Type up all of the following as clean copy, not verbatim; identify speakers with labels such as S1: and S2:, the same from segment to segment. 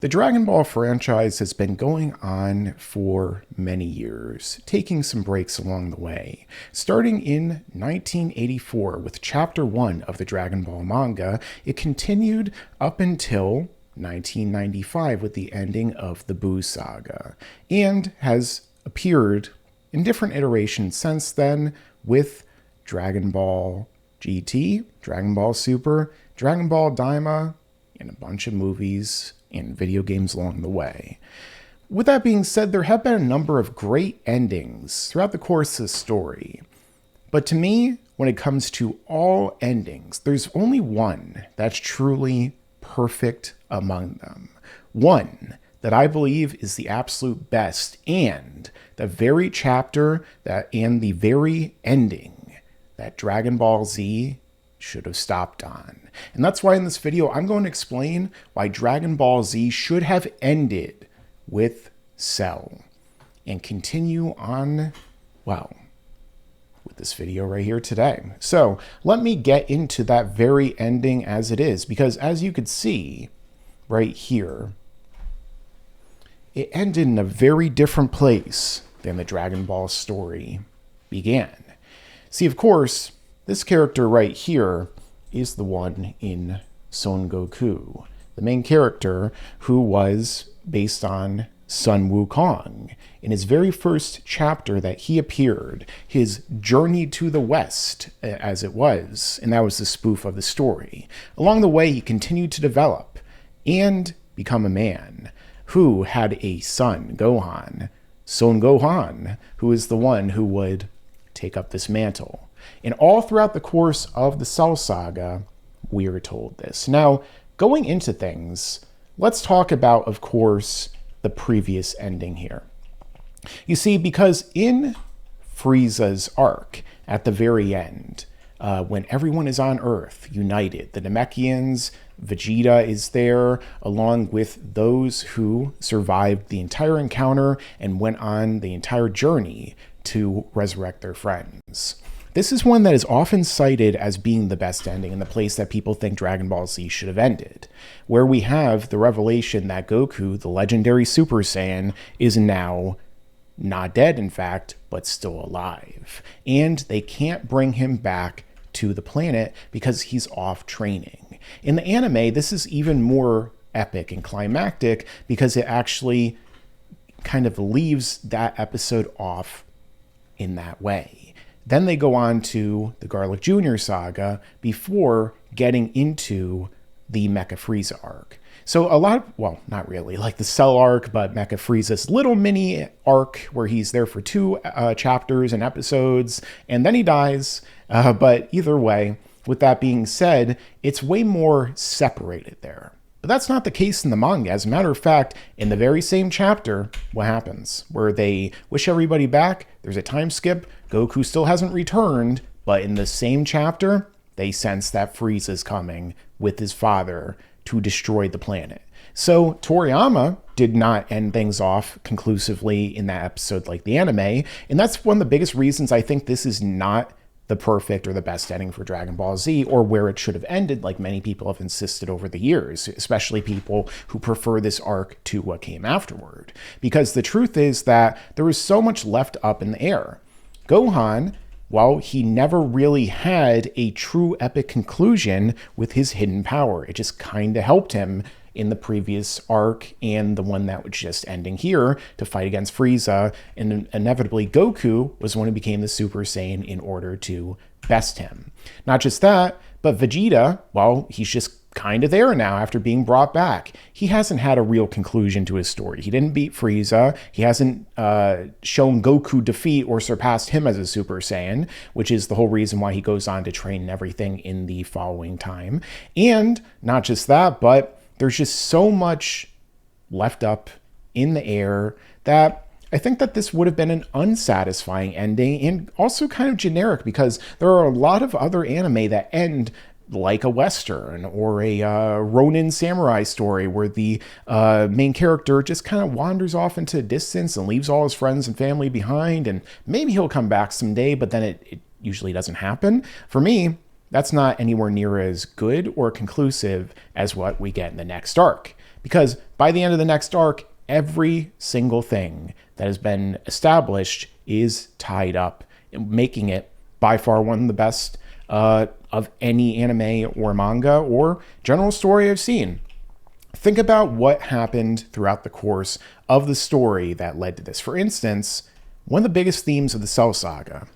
S1: The Dragon Ball franchise has been going on for many years, taking some breaks along the way. Starting in 1984 with Chapter 1 of the Dragon Ball manga, it continued up until 1995 with the ending of the Buu saga, and has appeared in different iterations since then with Dragon Ball GT, Dragon Ball Super, Dragon Ball Daima, and a bunch of movies and video games along the way. With that being said, there have been a number of great endings throughout the course of the story. But to me, when it comes to all endings, there's only one that's truly perfect among them. One that I believe is the absolute best, and the very chapter and the very ending that Dragon Ball Z should have stopped on. And that's why in this video, I'm going to explain why Dragon Ball Z should have ended with Cell and continue on, well, with this video right here today. So let me get into that very ending as it is, because as you could see right here, it ended in a very different place than the Dragon Ball story began. See, of course, this character right here is the one in Son Goku, the main character who was based on Sun Wukong. In his very first chapter that he appeared, his journey to the West, as it was, and that was the spoof of the story. Along the way, he continued to develop and become a man who had a son, Gohan, Son Gohan, who is the one who would take up this mantle. And all throughout the course of the Cell Saga, we are told this. Now, going into things, let's talk about, of course, the previous ending here. You see, because in Frieza's arc, at the very end, when everyone is on Earth, united, the Namekians, Vegeta is there, along with those who survived the entire encounter and went on the entire journey to resurrect their friends. This is one that is often cited as being the best ending and the place that people think Dragon Ball Z should have ended, where we have the revelation that Goku, the legendary Super Saiyan, is now not dead, in fact, but still alive. And they can't bring him back to the planet because he's off training. In the anime, this is even more epic and climactic because it actually kind of leaves that episode off in that way. Then they go on to the Garlic Jr. saga before getting into the Mecha Frieza arc. So a lot, well, not really, like the Cell arc, but Mecha Frieza's little mini arc where he's there for 2 chapters and episodes, and then he dies. But either way, with that being said, it's way more separated there. But that's not the case in the manga. As a matter of fact, in the very same chapter, what happens? Where they wish everybody back, there's a time skip, Goku still hasn't returned, but in the same chapter, they sense that Frieza's coming with his father to destroy the planet. So Toriyama did not end things off conclusively in that episode like the anime, and that's one of the biggest reasons I think this is not the perfect or the best ending for Dragon Ball Z, or where it should have ended, like many people have insisted over the years, especially people who prefer this arc to what came afterward. Because the truth is that there was so much left up in the air. Gohan, while he never really had a true epic conclusion with his hidden power, it just kind of helped him in the previous arc and the one that was just ending here to fight against Frieza. And inevitably, Goku was the one who became the Super Saiyan in order to best him. Not just that, but Vegeta, well, he's just kind of there now after being brought back. He hasn't had a real conclusion to his story. He didn't beat Frieza. He hasn't shown Goku defeat or surpassed him as a Super Saiyan, which is the whole reason why he goes on to train and everything in the following time. And not just that, but there's just so much left up in the air that I think that this would have been an unsatisfying ending and also kind of generic, because there are a lot of other anime that end like a Western or a Ronin samurai story where the main character just kind of wanders off into the distance and leaves all his friends and family behind, and maybe he'll come back someday, but then it usually doesn't happen. For me, that's not anywhere near as good or conclusive as what we get in the next arc. Because by the end of the next arc, every single thing that has been established is tied up, making it by far one of the best of any anime or manga or general story I've seen. Think about what happened throughout the course of the story that led to this. For instance, one of the biggest themes of the Cell Saga,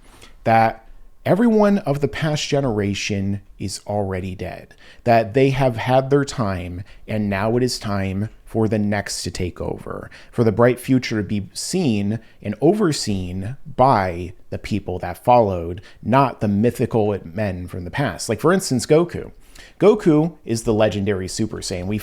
S1: that everyone of the past generation is already dead, that they have had their time, and now it is time for the next to take over, for the bright future to be seen and overseen by the people that followed, not the mythical men from the past. Like, for instance, Goku. Goku is the legendary Super Saiyan. We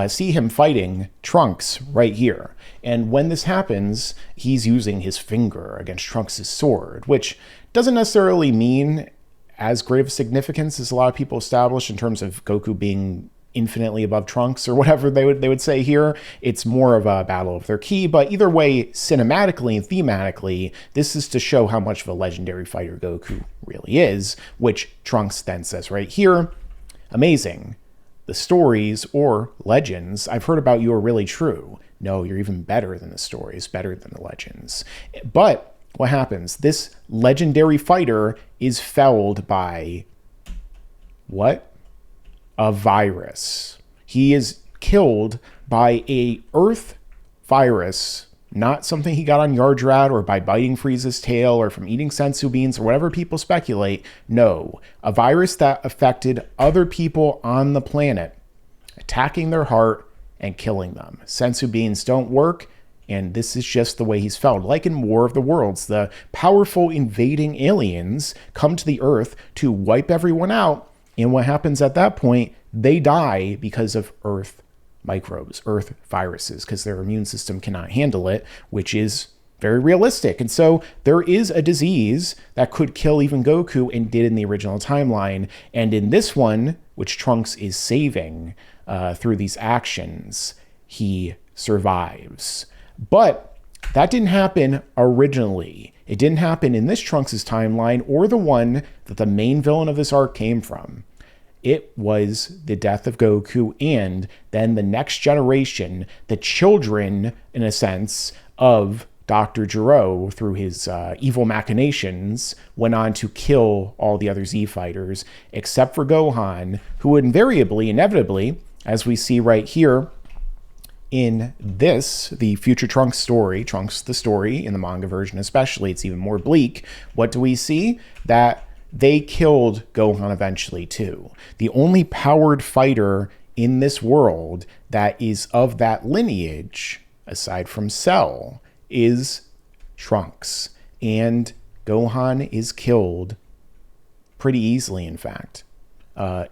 S1: see him fighting Trunks right here. And when this happens, he's using his finger against Trunks' sword, which doesn't necessarily mean as great of significance as a lot of people establish in terms of Goku being infinitely above Trunks or whatever they would say here. It's more of a battle of their ki, but either way, cinematically and thematically, this is to show how much of a legendary fighter Goku really is, which Trunks then says right here, amazing. The stories or legends I've heard about you are really true. No, you're even better than the stories, better than the legends. But what happens? This legendary fighter is felled by what? A virus. He is killed by a Earth virus, not something he got on Yardrat or by biting Frieza's tail or from eating sensu beans or whatever people speculate. No, a virus that affected other people on the planet, attacking their heart and killing them. Sensu beans don't work, and this is just the way he's felled. Like in War of the Worlds, the powerful invading aliens come to the Earth to wipe everyone out, and what happens at that point? They die because of Earth microbes, Earth viruses, because their immune system cannot handle it, which is very realistic. And so there is a disease that could kill even Goku and did in the original timeline. And in this one, which Trunks is saving through these actions, he survives. But that didn't happen originally. It didn't happen in this Trunks' timeline or the one that the main villain of this arc came from. It was the death of Goku and then the next generation, the children, in a sense, of Dr. Gero, through his evil machinations, went on to kill all the other Z fighters, except for Gohan, who invariably, inevitably, as we see right here, in this, the future Trunks story, Trunks the story, in the manga version especially, it's even more bleak. What do we see? That they killed Gohan eventually too. The only powered fighter in this world that is of that lineage, aside from Cell, is Trunks. And Gohan is killed pretty easily, in fact,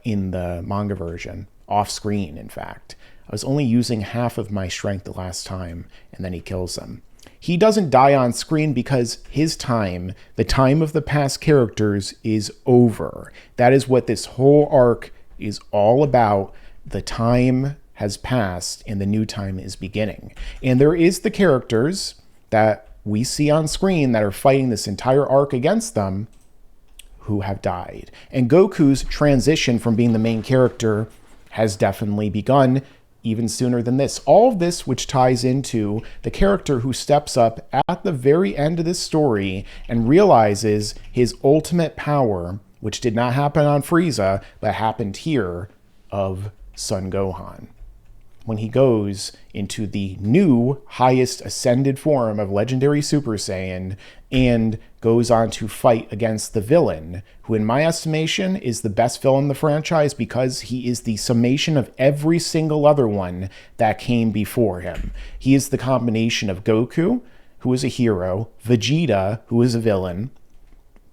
S1: in the manga version, off screen, in fact. I was only using half of my strength the last time, and then he kills him. He doesn't die on screen because his time, the time of the past characters, is over. That is what this whole arc is all about. The time has passed and the new time is beginning. And there is the characters that we see on screen that are fighting this entire arc against them who have died. And Goku's transition from being the main character has definitely begun even sooner than this. All of this, which ties into the character who steps up at the very end of this story and realizes his ultimate power, which did not happen on Frieza, but happened here, of Son Gohan. When he goes into the new highest ascended form of legendary Super Saiyan and goes on to fight against the villain, who in my estimation is the best villain in the franchise because he is the summation of every single other one that came before him. He is the combination of Goku, who is a hero, Vegeta, who is a villain,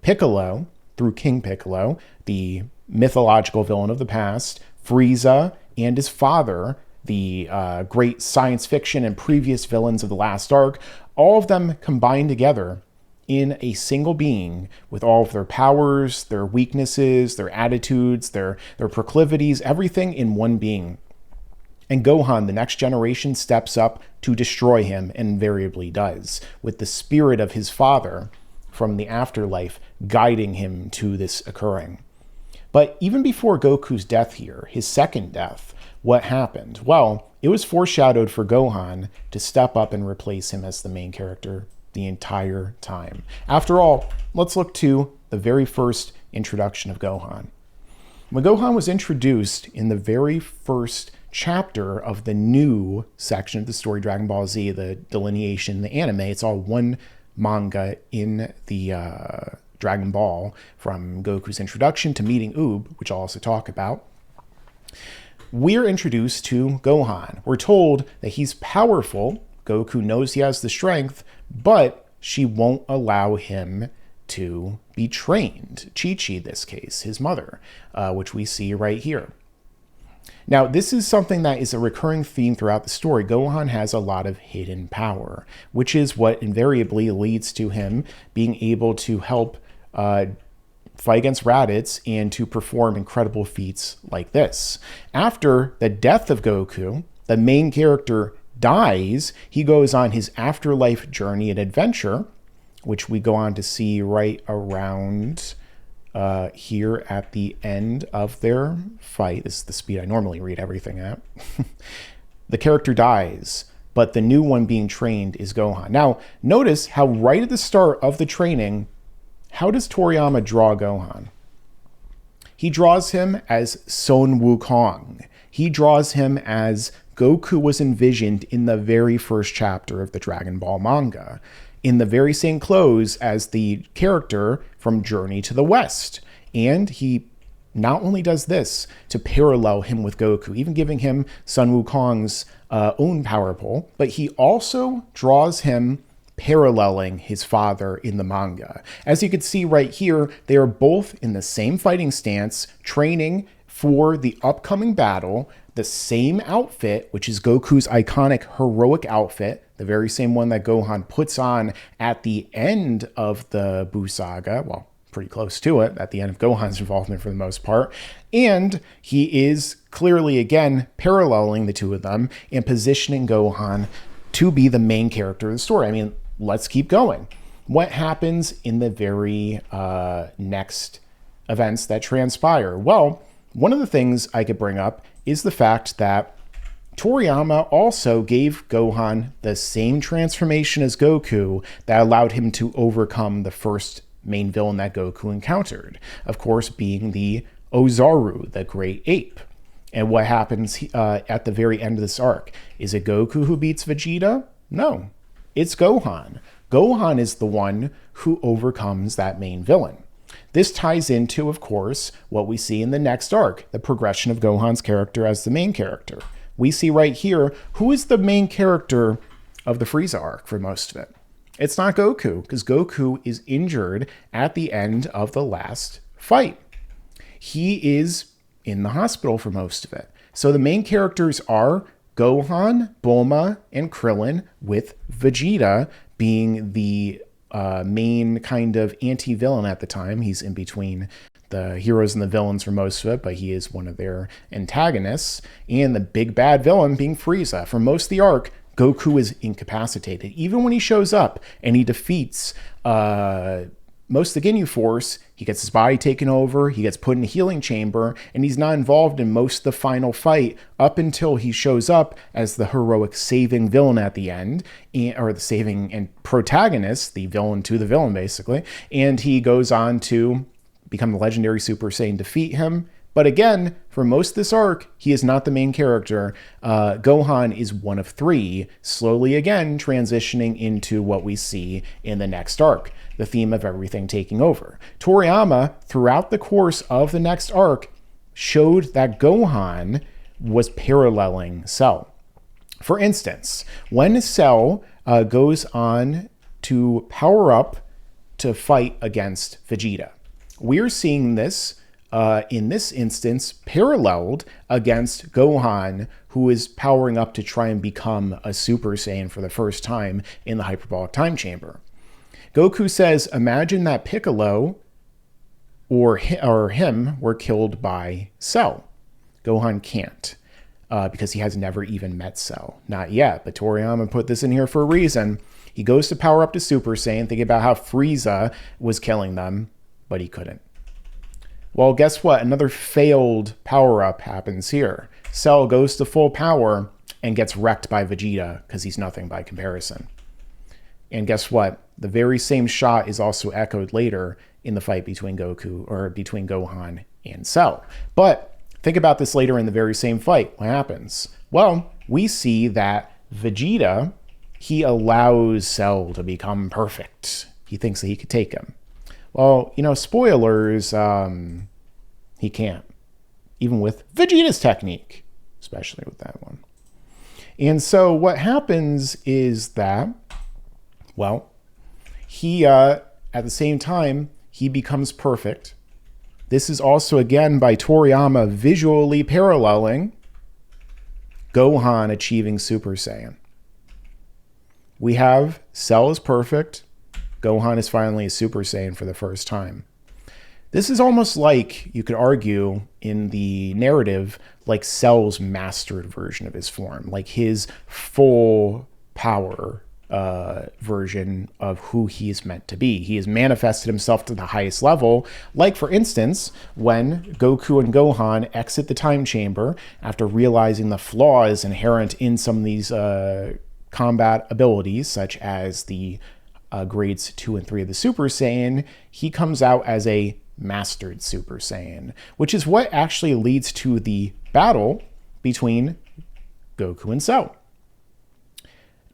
S1: Piccolo, through King Piccolo, the mythological villain of the past, Frieza, and his father, the great science fiction and previous villains of the last arc, all of them combined together in a single being with all of their powers, their weaknesses, their attitudes, their proclivities, everything in one being. And Gohan, the next generation, steps up to destroy him, and invariably does, with the spirit of his father from the afterlife guiding him to this occurring. But even before Goku's death here, his second death, What happened? Well, it was foreshadowed for Gohan to step up and replace him as the main character the entire time. After all, let's look to the very first introduction of Gohan. When Gohan was introduced in the very first chapter of the new section of the story, Dragon Ball Z, the delineation, the anime, it's all one manga in the Dragon Ball, from Goku's introduction to meeting Oob, which I'll also talk about. We're introduced to Gohan. We're told that he's powerful. Goku knows he has the strength, but she won't allow him to be trained. Chi-Chi, this case, his mother, which we see right here. Now, this is something that is a recurring theme throughout the story. Gohan has a lot of hidden power, which is what invariably leads to him being able to help fight against Raditz and to perform incredible feats like this. After the death of Goku, the main character dies. He goes on his afterlife journey and adventure, which we go on to see right around here at the end of their fight. This is the speed I normally read everything at. The character dies, but the new one being trained is Gohan. Now, notice how right at the start of the training, how does Toriyama draw Gohan? He draws him as Son Wukong. He draws him as Goku was envisioned in the very first chapter of the Dragon Ball manga, in the very same clothes as the character from Journey to the West. And he not only does this to parallel him with Goku, even giving him Sun Wukong's own power pole, but he also draws him paralleling his father in the manga. As you can see right here, they are both in the same fighting stance, training for the upcoming battle, the same outfit, which is Goku's iconic heroic outfit, the very same one that Gohan puts on at the end of the Buu saga, well, pretty close to it, at the end of Gohan's involvement for the most part. And he is clearly, again, paralleling the two of them and positioning Gohan to be the main character of the story. I mean, let's keep going. What happens in the very next events that transpire? Well, one of the things I could bring up is the fact that Toriyama also gave Gohan the same transformation as Goku that allowed him to overcome the first main villain that Goku encountered, of course, being the Ozaru, the Great Ape. And what happens at the very end of this arc? Is it Goku who beats Vegeta? No, it's Gohan. Gohan is the one who overcomes that main villain. This ties into, of course, what we see in the next arc, the progression of Gohan's character as the main character. We see right here, who is the main character of the Frieza arc for most of it? It's not Goku, because Goku is injured at the end of the last fight. He is in the hospital for most of it. So the main characters are Gohan, Bulma, and Krillin, with Vegeta being the main kind of anti-villain at the time. He's in between the heroes and the villains for most of it, but he is one of their antagonists. And the big bad villain being Frieza. For most of the arc, Goku is incapacitated. Even when he shows up and he defeats most of the Ginyu Force, he gets his body taken over, he gets put in a healing chamber, and he's not involved in most of the final fight up until he shows up as the heroic saving villain at the end, or the saving and protagonist, the villain to the villain, basically. And he goes on to become the legendary Super Saiyan, defeat him. But again, for most of this arc, he is not the main character. Gohan is one of three, slowly again transitioning into what we see in the next arc, the theme of everything taking over. Toriyama, throughout the course of the next arc, showed that Gohan was paralleling Cell. For instance, when Cell goes on to power up to fight against Vegeta, we're seeing this in this instance paralleled against Gohan, who is powering up to try and become a Super Saiyan for the first time in the hyperbolic time chamber. Goku says, imagine that Piccolo or him were killed by Cell. Gohan can't, because he has never even met Cell. Not yet, but Toriyama put this in here for a reason. He goes to power up to Super Saiyan, thinking about how Frieza was killing them, but he couldn't. Well, guess what? Another failed power-up happens here. Cell goes to full power and gets wrecked by Vegeta because he's nothing by comparison. And guess what? The very same shot is also echoed later in the fight between between Gohan and Cell. But think about this later in the very same fight. What happens? Well, we see that Vegeta, he allows Cell to become perfect. He thinks that he could take him. Well, spoilers, he can't. Even with Vegeta's technique, especially with that one. And so what happens is that, well, he, at the same time, he becomes perfect. This is also, again, by Toriyama visually paralleling Gohan achieving Super Saiyan. We have Cell is perfect. Gohan is finally a Super Saiyan for the first time. This is almost like, you could argue, in the narrative, like Cell's mastered version of his form, like his full power version of who he is meant to be. He has manifested himself to the highest level, like, for instance, when Goku and Gohan exit the time chamber after realizing the flaws inherent in some of these combat abilities, such as the grades 2 and 3 of the Super Saiyan. He comes out as a mastered Super Saiyan, which is what actually leads to the battle between Goku and Cell.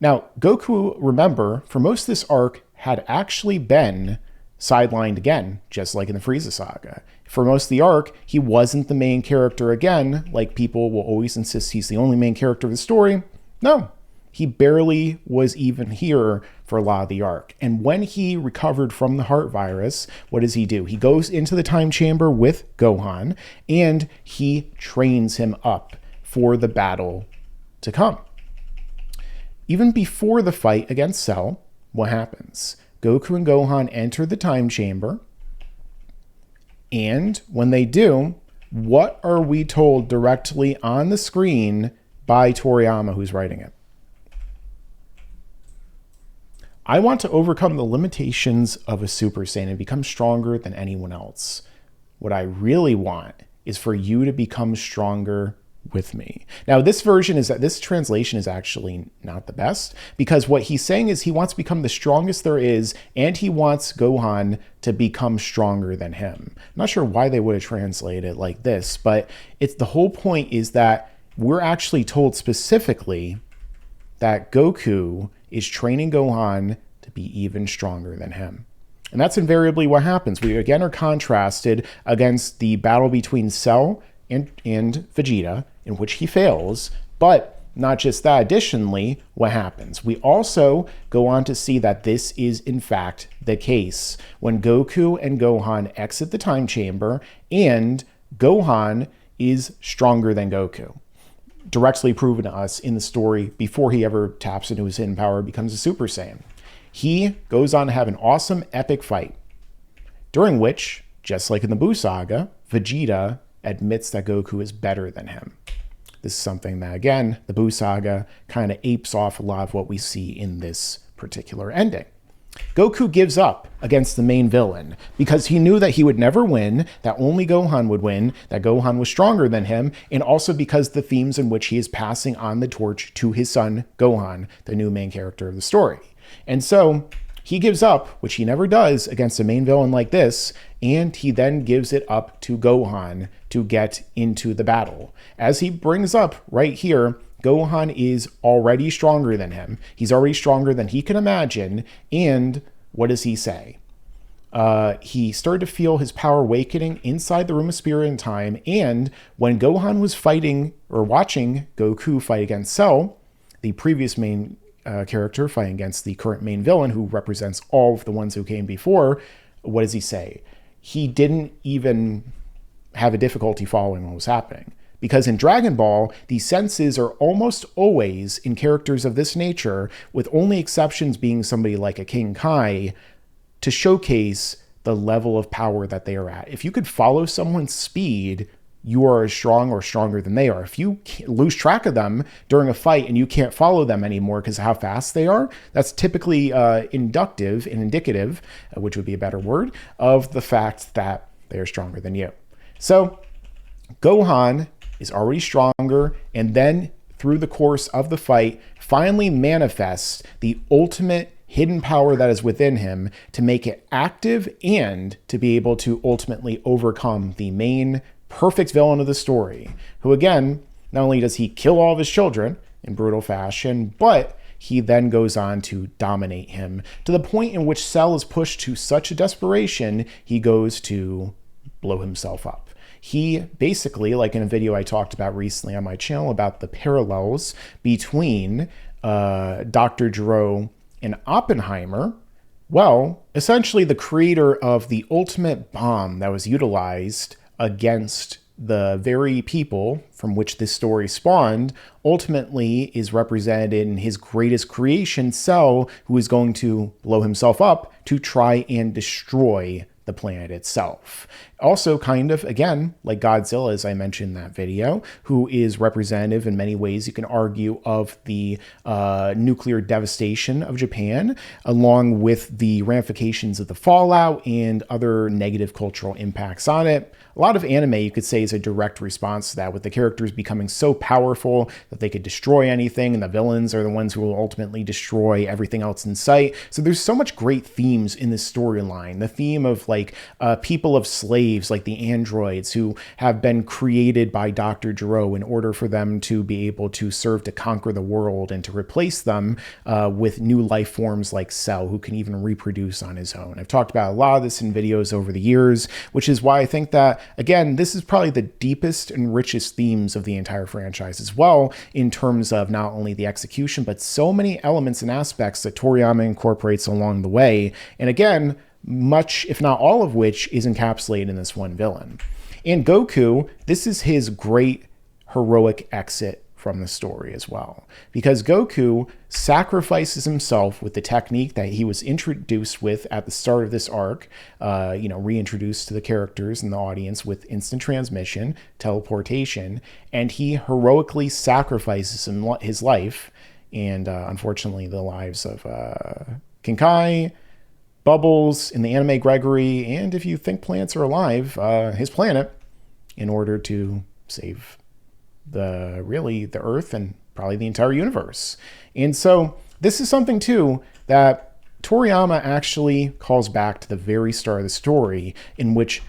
S1: Now, Goku, remember, for most of this arc, had actually been sidelined again, just like in the Frieza saga. For most of the arc, he wasn't the main character again, like people will always insist he's the only main character of the story. No, he barely was even here for a lot of the arc. And when he recovered from the heart virus, what does he do? He goes into the time chamber with Gohan, and he trains him up for the battle to come. Even before the fight against Cell, what happens? Goku and Gohan enter the time chamber, and when they do, what are we told directly on the screen by Toriyama, who's writing it? I want to overcome the limitations of a Super Saiyan and become stronger than anyone else. What I really want is for you to become stronger with me. Now, this translation is actually not the best, because what he's saying is he wants to become the strongest there is, and he wants Gohan to become stronger than him. I'm not sure why they would have translated it like this, but the whole point is that we're actually told specifically that Goku is training Gohan to be even stronger than him. And that's invariably what happens. We again are contrasted against the battle between Cell and Vegeta, in which he fails. But not just that, additionally, what happens? We also go on to see that this is in fact the case when Goku and Gohan exit the time chamber, and Gohan is stronger than Goku. Directly proven to us in the story before he ever taps into his hidden power, becomes a Super Saiyan. He goes on to have an awesome epic fight, during which, just like in the Buu saga, Vegeta admits that Goku is better than him. This is something that, again, the Buu saga kind of apes off a lot of what we see in this particular ending. Goku gives up against the main villain because he knew that he would never win, that only Gohan would win, that Gohan was stronger than him, and also because the themes in which he is passing on the torch to his son, Gohan, the new main character of the story. And so he gives up, which he never does against a main villain like this, and he then gives it up to Gohan to get into the battle. As he brings up right here, Gohan is already stronger than him. He's already stronger than he can imagine. And what does he say? He started to feel his power awakening inside the Room of Spirit and Time. And when Gohan was fighting or watching Goku fight against Cell, the previous main character fighting against the current main villain, who represents all of the ones who came before, what does he say? He didn't even have a difficulty following what was happening. Because in Dragon Ball, the senses are almost always in characters of this nature, with only exceptions being somebody like a King Kai, to showcase the level of power that they are at. If you could follow someone's speed, you are as strong or stronger than they are. If you lose track of them during a fight and you can't follow them anymore because of how fast they are, that's typically inductive and indicative, which would be a better word, of the fact that they are stronger than you. So Gohan is already stronger, and then through the course of the fight, finally manifests the ultimate hidden power that is within him to make it active and to be able to ultimately overcome the main perfect villain of the story, who again, not only does he kill all of his children in brutal fashion, but he then goes on to dominate him to the point in which Cell is pushed to such a desperation, he goes to blow himself up. He basically, like in a video I talked about recently on my channel about the parallels between Dr. Gero and Oppenheimer, well, essentially the creator of the ultimate bomb that was utilized against the very people from which this story spawned ultimately is represented in his greatest creation, Cell, who is going to blow himself up to try and destroy the planet itself. Also, kind of, again, like Godzilla, as I mentioned in that video, who is representative in many ways, you can argue, of the nuclear devastation of Japan, along with the ramifications of the fallout and other negative cultural impacts on it. A lot of anime, you could say, is a direct response to that, with the characters becoming so powerful that they could destroy anything, and the villains are the ones who will ultimately destroy everything else in sight. So there's so much great themes in this storyline. The theme of people of slaves, like the androids, who have been created by Dr. Gero in order for them to be able to serve to conquer the world and to replace them with new life forms like Cell, who can even reproduce on his own. I've talked about a lot of this in videos over the years, which is why I think that, again, this is probably the deepest and richest themes of the entire franchise as well, in terms of not only the execution, but so many elements and aspects that Toriyama incorporates along the way. And again, much, if not all of which, is encapsulated in this one villain. And Goku, this is his great heroic exit from the story as well, because Goku sacrifices himself with the technique that he was introduced with at the start of this arc, reintroduced to the characters and the audience with instant transmission, teleportation, and he heroically sacrifices his life and unfortunately the lives of Kinkai, Bubbles, in the anime Gregory, and if you think plants are alive, his planet, in order to save the Earth and probably the entire universe. And so this is something too that Toriyama actually calls back to the very start of the story, in which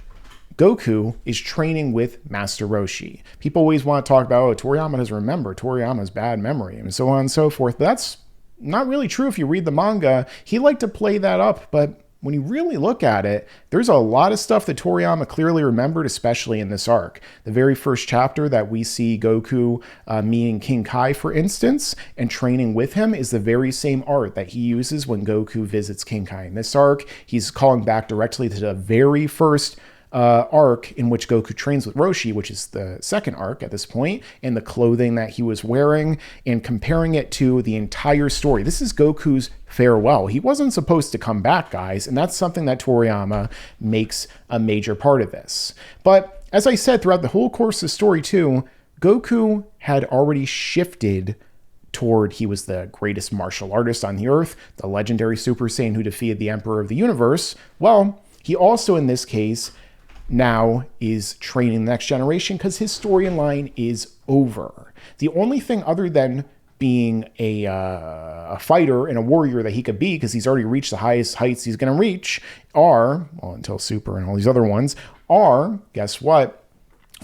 S1: Goku is training with Master Roshi. People always want to talk about, Toriyama doesn't remember, Toriyama's bad memory, and so on and so forth. But that's not really true if you read the manga. He liked to play that up, but when you really look at it, there's a lot of stuff that Toriyama clearly remembered, especially in this arc. The very first chapter that we see Goku meeting King Kai, for instance, and training with him is the very same art that he uses when Goku visits King Kai in this arc. He's calling back directly to the very first arc in which Goku trains with Roshi, which is the second arc at this point, and the clothing that he was wearing, and comparing it to the entire story. This is Goku's farewell. He wasn't supposed to come back, guys, and that's something that Toriyama makes a major part of this. But as I said, throughout the whole course of the story too, Goku had already shifted toward, he was the greatest martial artist on the earth, the legendary Super Saiyan who defeated the Emperor of the Universe. Well, he also in this case now is training the next generation, because his storyline is over. The only thing other than being a fighter and a warrior that he could be, because he's already reached the highest heights he's going to reach, are, well, until Super and all these other ones, are, guess what?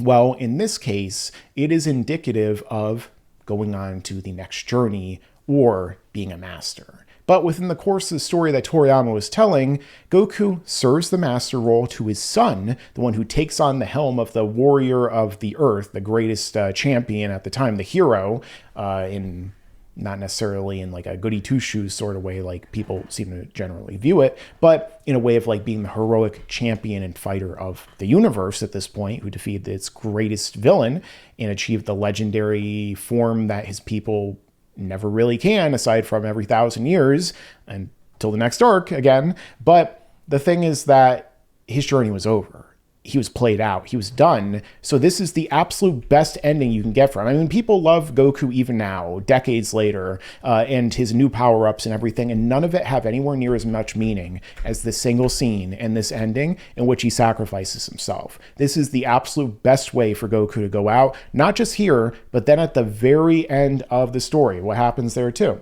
S1: Well, in this case, it is indicative of going on to the next journey or being a master. But within the course of the story that Toriyama was telling, Goku serves the master role to his son, the one who takes on the helm of the warrior of the earth, the greatest champion at the time, the hero, in not necessarily in like a goody two-shoes sort of way like people seem to generally view it, but in a way of like being the heroic champion and fighter of the universe at this point, who defeated its greatest villain and achieved the legendary form that his people never really can, aside from every 1,000 years until the next arc again. But the thing is that his journey was over. he was played out. He was done. So this is the absolute best ending you can get from him. I mean, people love Goku even now, decades later, and his new power-ups and everything, and none of it have anywhere near as much meaning as this single scene and this ending in which he sacrifices himself. This is the absolute best way for Goku to go out, not just here, but then at the very end of the story. What happens there too?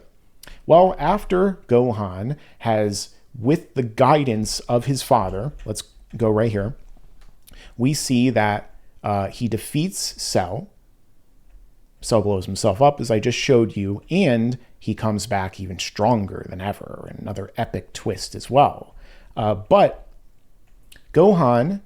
S1: Well, after Gohan has, with the guidance of his father, let's go right here, we see that he defeats Cell. Cell blows himself up, as I just showed you, and he comes back even stronger than ever. Another epic twist as well. But Gohan,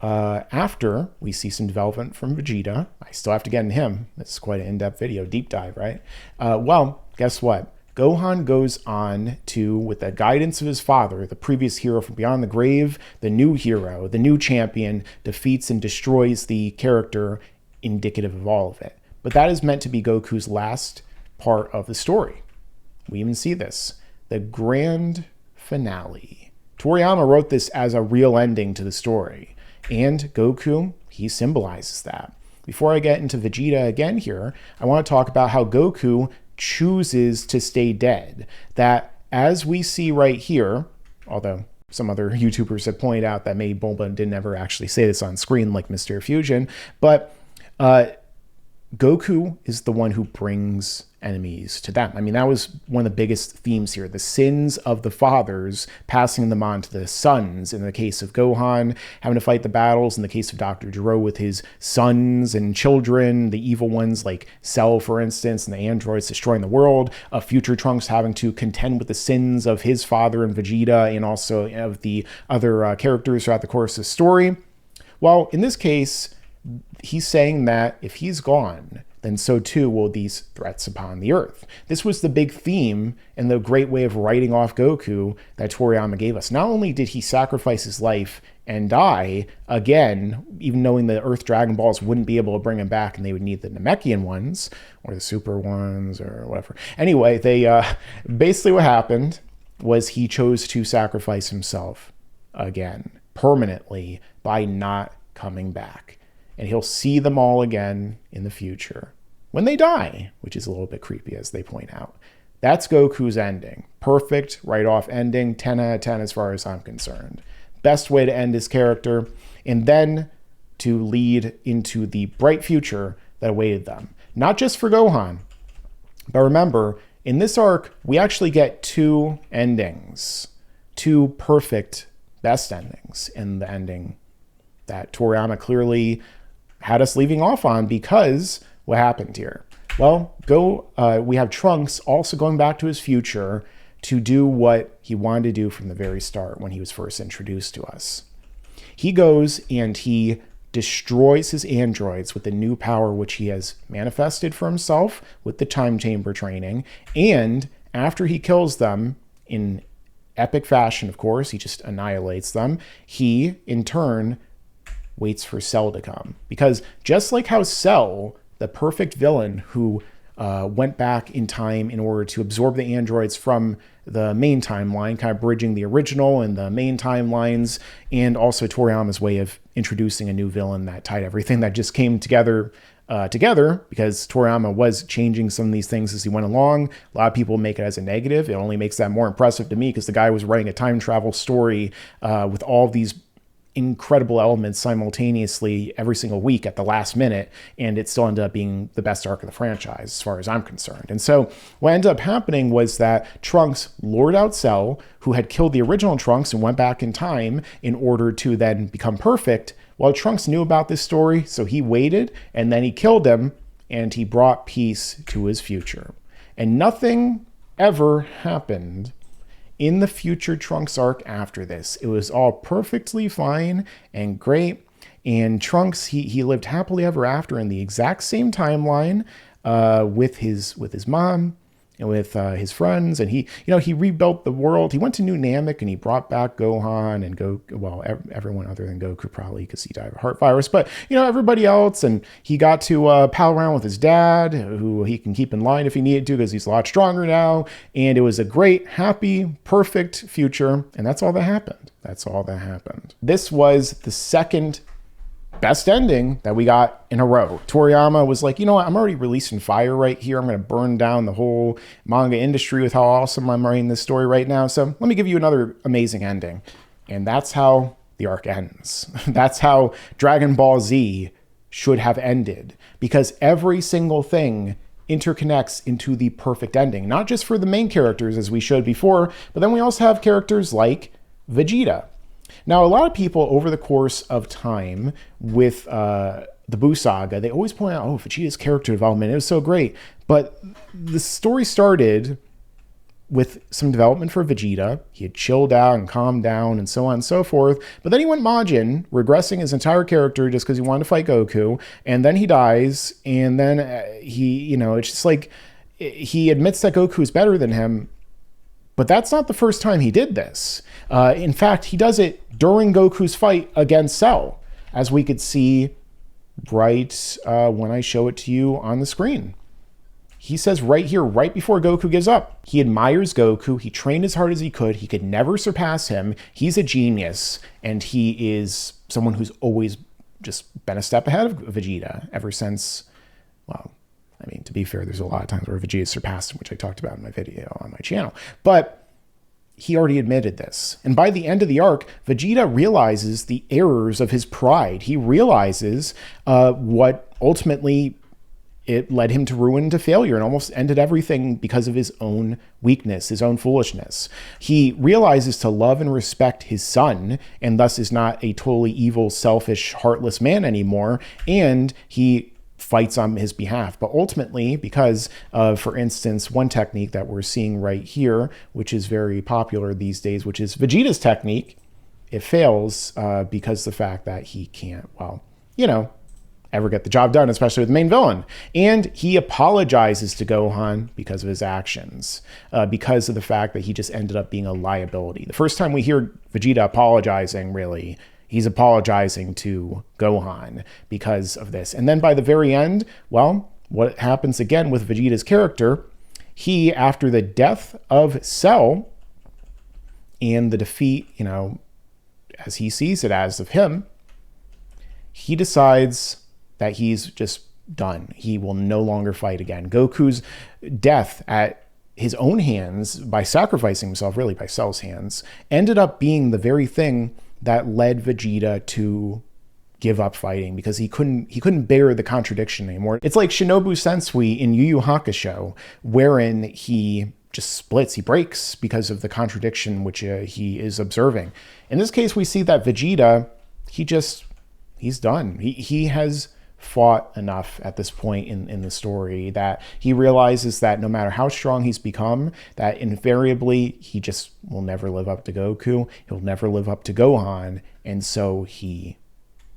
S1: after we see some development from Vegeta, I still have to get in him. This is quite an in-depth video, deep dive, right? Well, guess what? Gohan goes on to, with the guidance of his father, the previous hero from beyond the grave, the new hero, the new champion, defeats and destroys the character indicative of all of it. But that is meant to be Goku's last part of the story. We even see this. The grand finale. Toriyama wrote this as a real ending to the story. And Goku, he symbolizes that. Before I get into Vegeta again here, I want to talk about how Goku chooses to stay dead. That, as we see right here, although some other YouTubers have pointed out that maybe Bulma didn't ever actually say this on screen like Mr. Fusion, but Goku is the one who brings enemies to them. I mean, that was one of the biggest themes here. The sins of the fathers, passing them on to the sons. In the case of Gohan, having to fight the battles. In the case of Dr. Gero with his sons and children, the evil ones like Cell, for instance, and the androids destroying the world. Future Trunks having to contend with the sins of his father and Vegeta, and also of the other characters throughout the course of the story. Well, in this case, he's saying that if he's gone, then so too will these threats upon the earth. This was the big theme and the great way of writing off Goku that Toriyama gave us. Not only did he sacrifice his life and die, again, even knowing the Earth Dragon Balls wouldn't be able to bring him back and they would need the Namekian ones, or the super ones, or whatever. Anyway, they basically what happened was he chose to sacrifice himself again, permanently, by not coming back. And he'll see them all again in the future when they die, which is a little bit creepy, as they point out. That's Goku's ending. Perfect write-off ending, 10 out of 10 as far as I'm concerned. Best way to end his character, and then to lead into the bright future that awaited them. Not just for Gohan, but remember, in this arc, we actually get two endings. Two perfect best endings in the ending that Toriyama clearly had us leaving off on, because what happened here? Well, we have Trunks also going back to his future to do what he wanted to do from the very start when he was first introduced to us. He goes and he destroys his androids with the new power which he has manifested for himself with the time chamber training, and after he kills them in epic fashion, of course, he just annihilates them, he, in turn, waits for Cell to come. Because just like how Cell, the perfect villain who went back in time in order to absorb the androids from the main timeline, kind of bridging the original and the main timelines, and also Toriyama's way of introducing a new villain that tied everything that just came together, because Toriyama was changing some of these things as he went along. A lot of people make it as a negative. It only makes that more impressive to me, because the guy was writing a time travel story with all these incredible elements simultaneously every single week at the last minute, and it still ended up being the best arc of the franchise as far as I'm concerned. And so what ended up happening was that Trunks lured out Cell, who had killed the original Trunks and went back in time in order to then become perfect. Well, Trunks knew about this story, so he waited, and then he killed him, and he brought peace to his future. And nothing ever happened in the future Trunks arc after this. It was all perfectly fine and great. And Trunks, he lived happily ever after in the exact same timeline with his mom and with his friends. And he rebuilt the world. He went to New Namek and he brought back Gohan and everyone other than Goku, probably because he died of a heart virus, but everybody else. And he got to pal around with his dad, who he can keep in line if he needed to, because he's a lot stronger now. And it was a great, happy, perfect future. And that's all that happened. This was the second best ending that we got in a row. Toriyama was like, you know what? I'm already releasing fire right here. I'm going to burn down the whole manga industry with how awesome I'm writing this story right now. So let me give you another amazing ending. And that's how the arc ends. That's how Dragon Ball Z should have ended, because every single thing interconnects into the perfect ending, not just for the main characters as we showed before, but then we also have characters like Vegeta. Now, a lot of people over the course of time with the Buu saga, they always point out, oh, Vegeta's character development, it was so great. But the story started with some development for Vegeta. He had chilled out and calmed down and so on and so forth. But then he went Majin, regressing his entire character just because he wanted to fight Goku. And then he dies. And then it's just like he admits that Goku is better than him. But that's not the first time he did this. In fact, he does it during Goku's fight against Cell, as we could see right when I show it to you on the screen. He says right here, right before Goku gives up, he admires Goku. He trained as hard as he could. He could never surpass him. He's a genius, and he is someone who's always just been a step ahead of Vegeta ever since, well, I mean, to be fair, there's a lot of times where Vegeta surpassed him, which I talked about in my video on my channel. But he already admitted this. And by the end of the arc, Vegeta realizes the errors of his pride. He realizes what ultimately it led him to ruin, to failure, and almost ended everything because of his own weakness, his own foolishness. He realizes to love and respect his son, and thus is not a totally evil, selfish, heartless man anymore. And he fights on his behalf. But ultimately, because of, for instance, one technique that we're seeing right here, which is very popular these days, which is Vegeta's technique, it fails because the fact that he can't, well, ever get the job done, especially with the main villain. And he apologizes to Gohan because of his actions, because of the fact that he just ended up being a liability. The first time we hear Vegeta apologizing, really, he's apologizing to Gohan because of this. And then by the very end, well, what happens again with Vegeta's character, he, after the death of Cell and the defeat, as he sees it as of him, he decides that he's just done. He will no longer fight again. Goku's death at his own hands, by sacrificing himself, really by Cell's hands, ended up being the very thing that led Vegeta to give up fighting, because he couldn't bear the contradiction anymore. It's like Shinobu Sensui in Yu Yu Hakusho, wherein he just splits, he breaks because of the contradiction which he is observing. In this case, we see that Vegeta, he's done. He has fought enough at this point in the story that he realizes that no matter how strong he's become, that invariably he just will never live up to Goku. He'll never live up to Gohan. And so he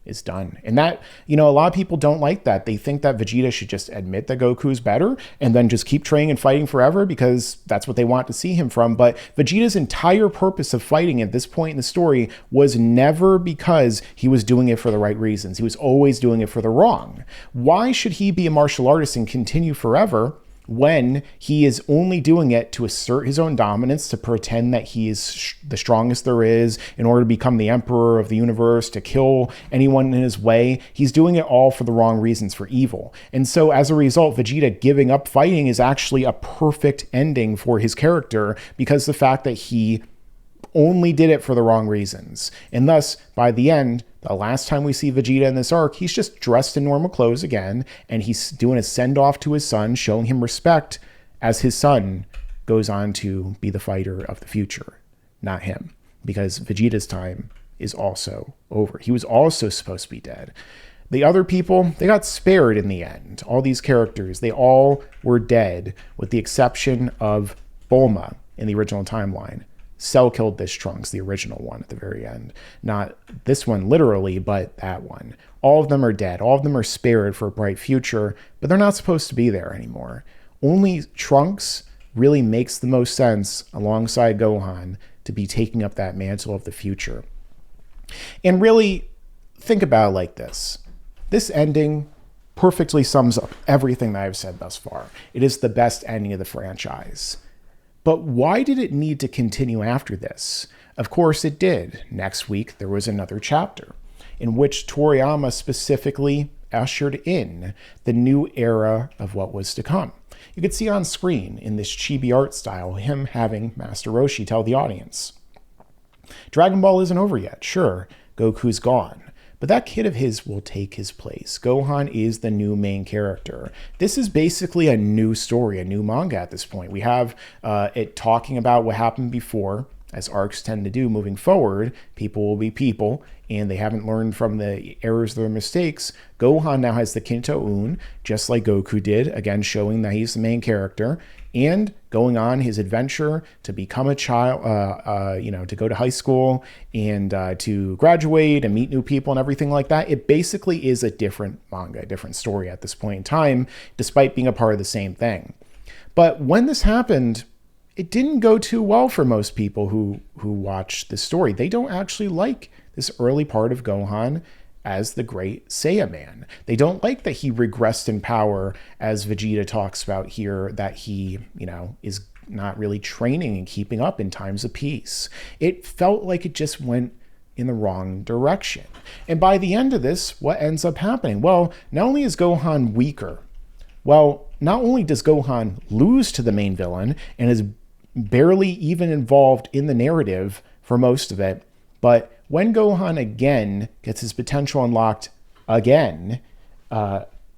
S1: is done. And that, a lot of people don't like that. They think that Vegeta should just admit that Goku is better and then just keep training and fighting forever because that's what they want to see him from. But Vegeta's entire purpose of fighting at this point in the story was never because he was doing it for the right reasons. He was always doing it for the wrong. Why should he be a martial artist and continue forever when he is only doing it to assert his own dominance, to pretend that he is the strongest there is, in order to become the emperor of the universe, to kill anyone in his way? He's doing it all for the wrong reasons, for evil. And so as a result, Vegeta giving up fighting is actually a perfect ending for his character, because the fact that he only did it for the wrong reasons. And thus, by the end, the last time we see Vegeta in this arc, he's just dressed in normal clothes again, and he's doing a send-off to his son, showing him respect as his son goes on to be the fighter of the future, not him, because Vegeta's time is also over. He was also supposed to be dead. The other people, they got spared in the end. All these characters, they all were dead, with the exception of Bulma in the original timeline. Cell killed this Trunks, the original one, at the very end. Not this one literally, but that one. All of them are dead. All of them are spared for a bright future, but they're not supposed to be there anymore. Only Trunks really makes the most sense, alongside Gohan, to be taking up that mantle of the future. And really, think about it like this. This ending perfectly sums up everything that I've said thus far. It is the best ending of the franchise. But why did it need to continue after this? Of course it did. Next week, there was another chapter. in which Toriyama specifically ushered in the new era of what was to come. You could see on screen in this chibi art style him having Master Roshi tell the audience, Dragon Ball isn't over yet. Sure, Goku's gone, but that kid of his will take his place. Gohan is the new main character. This is basically a new story, a new manga at this point. We have it talking about what happened before. As arcs tend to do moving forward, people will be people, and they haven't learned from the errors of their mistakes. Gohan now has the Kinto-un, just like Goku did, again showing that he's the main character, and going on his adventure to become a child, to go to high school and to graduate and meet new people and everything like that. It basically is a different manga, a different story at this point in time, despite being a part of the same thing. But when this happened, it didn't go too well for most people who watch the story. They don't actually like this early part of Gohan as the great Saiyan man. They don't like that he regressed in power, as Vegeta talks about here, that he, is not really training and keeping up in times of peace. It felt like it just went in the wrong direction. And by the end of this, what ends up happening? Well, not only is Gohan weaker, not only does Gohan lose to the main villain and is barely even involved in the narrative for most of it, but when Gohan again gets his potential unlocked again,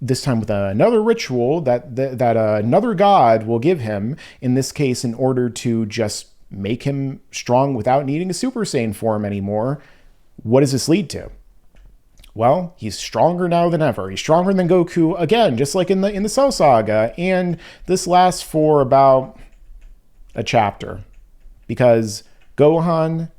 S1: this time with another ritual that another god will give him, in this case in order to just make him strong without needing a Super Saiyan form anymore, what does this lead to? Well, he's stronger now than ever. He's stronger than Goku again, just like in the Cell Saga, and this lasts for about a chapter, because Gohan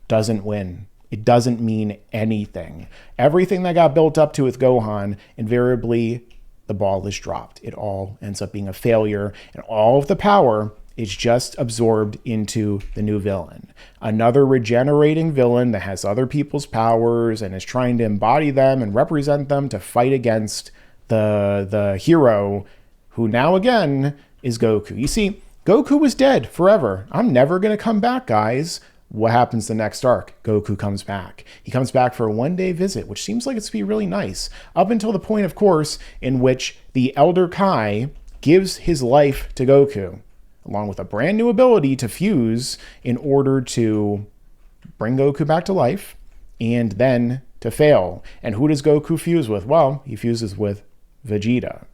S1: doesn't win. It doesn't mean anything. Everything that got built up to with Gohan, invariably the ball is dropped. It all ends up being a failure, and all of the power is just absorbed into the new villain. Another regenerating villain that has other people's powers and is trying to embody them and represent them to fight against the hero, who now again is Goku. You see, Goku was dead forever. I'm never going to come back, guys. What happens the next arc? Goku comes back. He comes back for a one-day visit, which seems like it's to be really nice, up until the point, of course, in which the Elder Kai gives his life to Goku, along with a brand new ability to fuse in order to bring Goku back to life and then to fail. And who does Goku fuse with? Well, he fuses with Vegeta.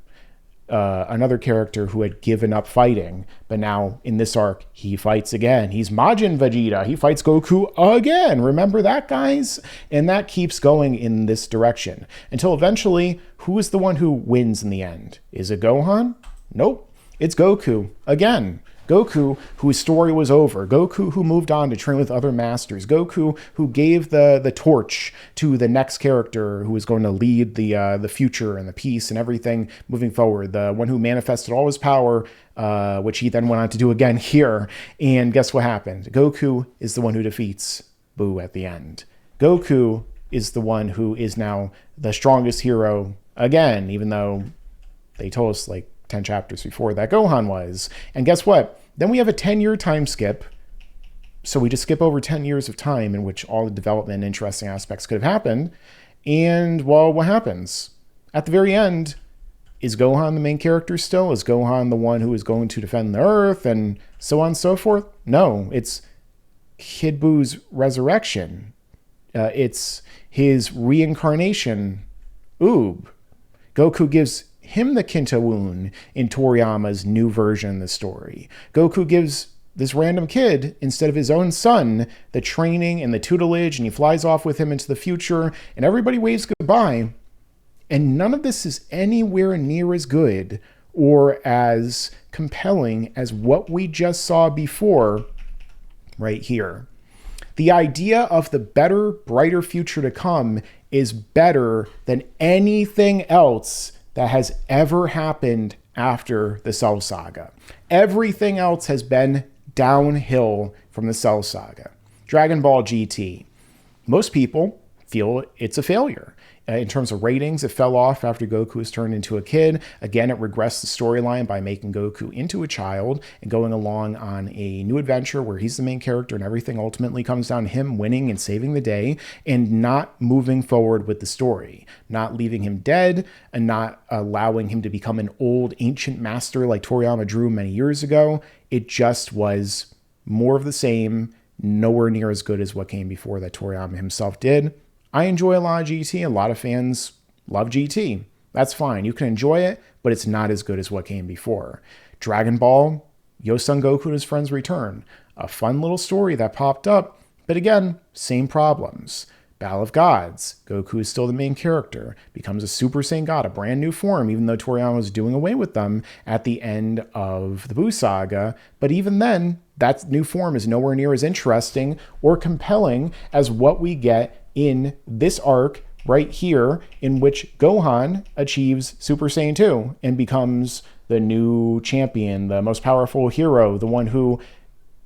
S1: Another character who had given up fighting, but now in this arc, he fights again. He's Majin Vegeta. He fights Goku again. Remember that, guys? And that keeps going in this direction until eventually, who is the one who wins in the end? Is it Gohan? Nope. It's Goku again. Goku, whose story was over. Goku, who moved on to train with other masters. Goku, who gave the torch to the next character who was going to lead the future and the peace and everything moving forward. The one who manifested all his power, which he then went on to do again here. And guess what happened? Goku is the one who defeats Boo at the end. Goku is the one who is now the strongest hero again, even though they told us like 10 chapters before that Gohan was. And guess what? Then we have a 10-year time skip. So we just skip over 10 years of time in which all the development and interesting aspects could have happened. And, well, what happens? At the very end, is Gohan the main character still? Is Gohan the one who is going to defend the Earth and so on and so forth? No, it's Kid Boo's resurrection. It's his reincarnation, Oob. Goku gives him the Kinto-un in Toriyama's new version of the story. Goku gives this random kid, instead of his own son, the training and the tutelage, and he flies off with him into the future, and everybody waves goodbye. And none of this is anywhere near as good or as compelling as what we just saw before right here. The idea of the better, brighter future to come is better than anything else that has ever happened after the Cell Saga. Everything else has been downhill from the Cell Saga. Dragon Ball GT. Most people feel it's a failure. in terms of ratings, it fell off after Goku was turned into a kid. Again, it regressed the storyline by making Goku into a child and going along on a new adventure where he's the main character and everything ultimately comes down to him winning and saving the day and not moving forward with the story, not leaving him dead and not allowing him to become an old ancient master like Toriyama drew many years ago. It just was more of the same, nowhere near as good as what came before that Toriyama himself did. I enjoy a lot of GT. A lot of fans love GT. That's fine. You can enjoy it, but it's not as good as what came before. Dragon Ball, Yo-Son Goku and his friends return. A fun little story that popped up, but again, same problems. Battle of Gods. Goku is still the main character, becomes a Super Saiyan God, a brand new form, even though Toriyama was doing away with them at the end of the Buu Saga. But even then, that new form is nowhere near as interesting or compelling as what we get in this arc right here, in which Gohan achieves Super Saiyan 2 and becomes the new champion, the most powerful hero, the one who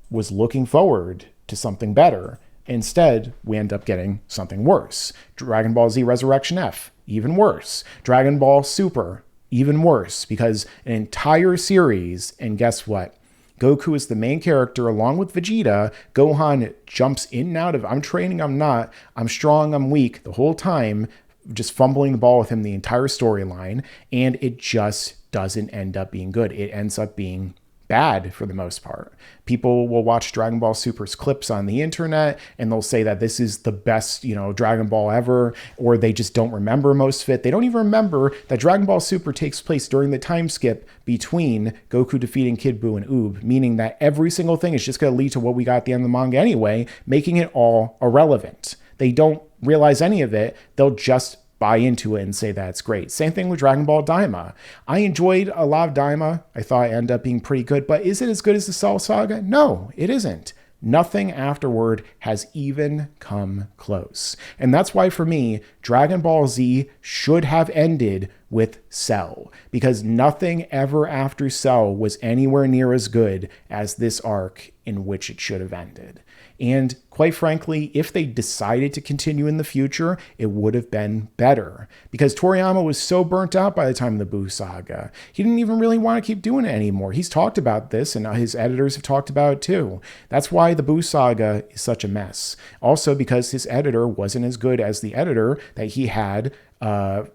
S1: was looking forward to something better. Instead, we end up getting something worse. Dragon Ball Z Resurrection F, even worse. Dragon Ball Super, even worse, because an entire series, and guess what? Goku is the main character along with Vegeta. Gohan jumps in and out of, I'm training, I'm not, I'm strong, I'm weak, the whole time, just fumbling the ball with him the entire storyline, and it just doesn't end up being good. It ends up being bad for the most part. People will watch Dragon Ball Super's clips on the internet and they'll say that this is the best, Dragon Ball ever, or they just don't remember most of it. They don't even remember that Dragon Ball Super takes place during the time skip between Goku defeating Kid Buu and Oob, meaning that every single thing is just going to lead to what we got at the end of the manga anyway, making it all irrelevant. They don't realize any of it. They'll just buy into it and say that's great. Same thing with Dragon Ball Daima. I enjoyed a lot of Daima. I thought it ended up being pretty good, but is it as good as the Cell Saga? No, it isn't. Nothing afterward has even come close. And that's why for me, Dragon Ball Z should have ended with Cell, because nothing ever after Cell was anywhere near as good as this arc in which it should have ended. And quite frankly, if they decided to continue in the future, it would have been better, because Toriyama was so burnt out by the time of the Buu Saga. He didn't even really want to keep doing it anymore. He's talked about this, and his editors have talked about it too. That's why the Buu Saga is such a mess. Also because his editor wasn't as good as the editor that he had,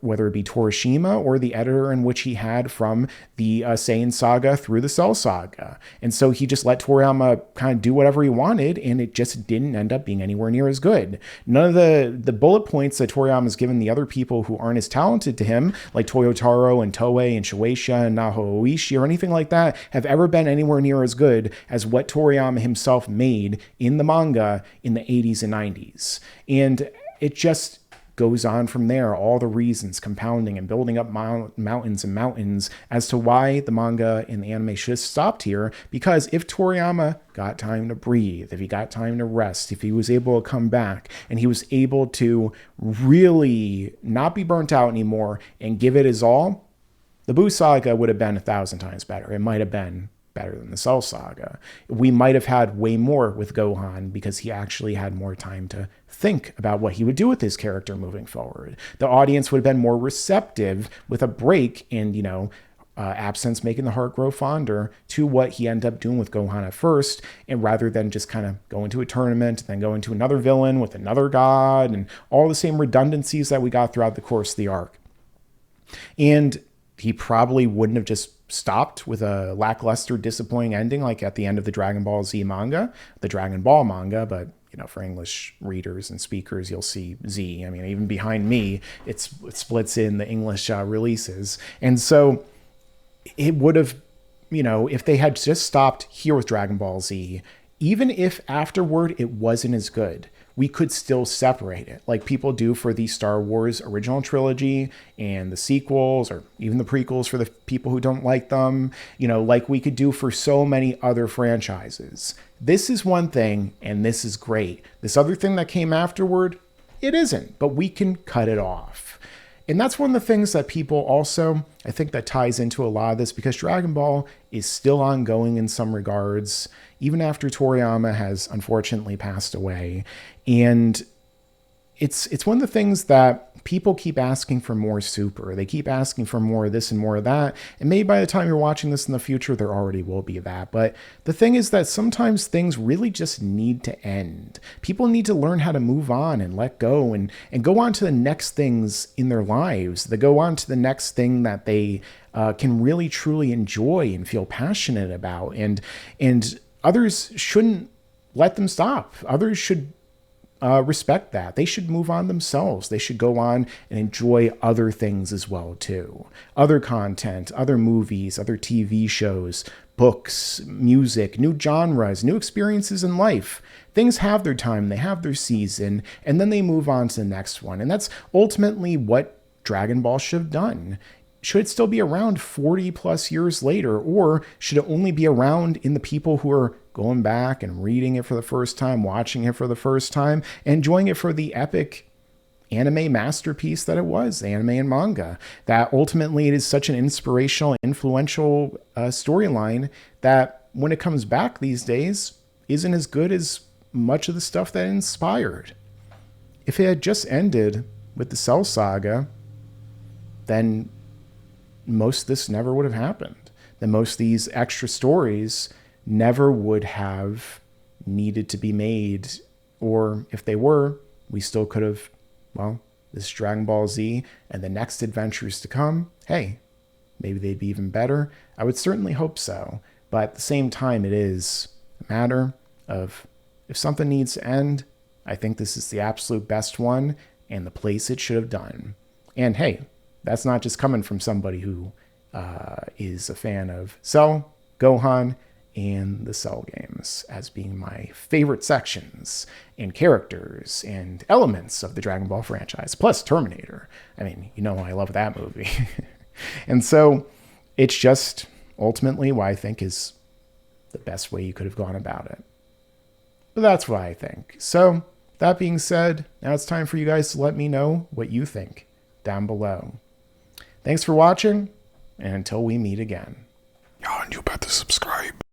S1: whether it be Torishima or the editor in which he had from the Saiyan Saga through the Cell Saga. And so he just let Toriyama kind of do whatever he wanted, and it just didn't end up being anywhere near as good. None of the bullet points that Toriyama's given the other people who aren't as talented to him, like Toyotaro and Toei and Shueisha and Naho Oishi or anything like that, have ever been anywhere near as good as what Toriyama himself made in the manga in the 80s and 90s. And it just goes on from there, all the reasons compounding and building up mountains and mountains as to why the manga and the anime should have stopped here. Because if Toriyama got time to breathe, if he got time to rest, if he was able to come back and he was able to really not be burnt out anymore and give it his all, the Buu Saga would have been 1,000 times better. It might have been better than the Cell Saga. We might have had way more with Gohan because he actually had more time to think about what he would do with his character moving forward. The audience would have been more receptive with a break and, absence making the heart grow fonder to what he ended up doing with Gohan at first, and rather than just kind of going to a tournament, then going to another villain with another god and all the same redundancies that we got throughout the course of the arc. And he probably wouldn't have just stopped with a lackluster, disappointing ending like at the end of the Dragon Ball Z manga, the Dragon Ball manga, but for English readers and speakers, you'll see Z. I mean, even behind me, it splits in the English releases. And so it would have, if they had just stopped here with Dragon Ball Z, even if afterward it wasn't as good, we could still separate it like people do for the Star Wars original trilogy and the sequels, or even the prequels for the people who don't like them, like we could do for so many other franchises. This is one thing, and this is great. This other thing that came afterward, it isn't, but we can cut it off. And that's one of the things that people also, I think that ties into a lot of this, because Dragon Ball is still ongoing in some regards, even after Toriyama has unfortunately passed away. And it's one of the things that people keep asking for more Super. They keep asking for more of this and more of that. And maybe by the time you're watching this in the future, there already will be that. But the thing is that sometimes things really just need to end. People need to learn how to move on and let go and go on to the next things in their lives. They go on to the next thing that they can really truly enjoy and feel passionate about. And others shouldn't let them stop. Others should respect that. They should move on themselves. They should go on and enjoy other things as well too. Other content, other movies, other TV shows, books, music, new genres, new experiences in life. Things have their time, they have their season, and then they move on to the next one. And that's ultimately what Dragon Ball should have done. Should it still be around 40 plus years later, or should it only be around in the people who are going back and reading it for the first time, watching it for the first time, enjoying it for the epic anime masterpiece that it was, anime and manga, that ultimately it is such an inspirational, influential storyline that when it comes back these days, isn't as good as much of the stuff that inspired. If it had just ended with the Cell Saga, then most of this never would have happened. Then most of these extra stories never would have needed to be made. Or if they were, we still could have, well, this Dragon Ball Z and the next adventures to come, hey, maybe they'd be even better. I would certainly hope so. But at the same time, it is a matter of if something needs to end, I think this is the absolute best one and the place it should have done. And hey, that's not just coming from somebody who is a fan of Cell, Gohan, and the Cell games as being my favorite sections and characters and elements of the Dragon Ball franchise, plus Terminator. I mean, you know I love that movie. And so it's just ultimately what I think is the best way you could have gone about it. But that's what I think. So that being said, now it's time for you guys to let me know what you think down below. Thanks for watching, and until we meet again.
S2: Y'all, and you better subscribe.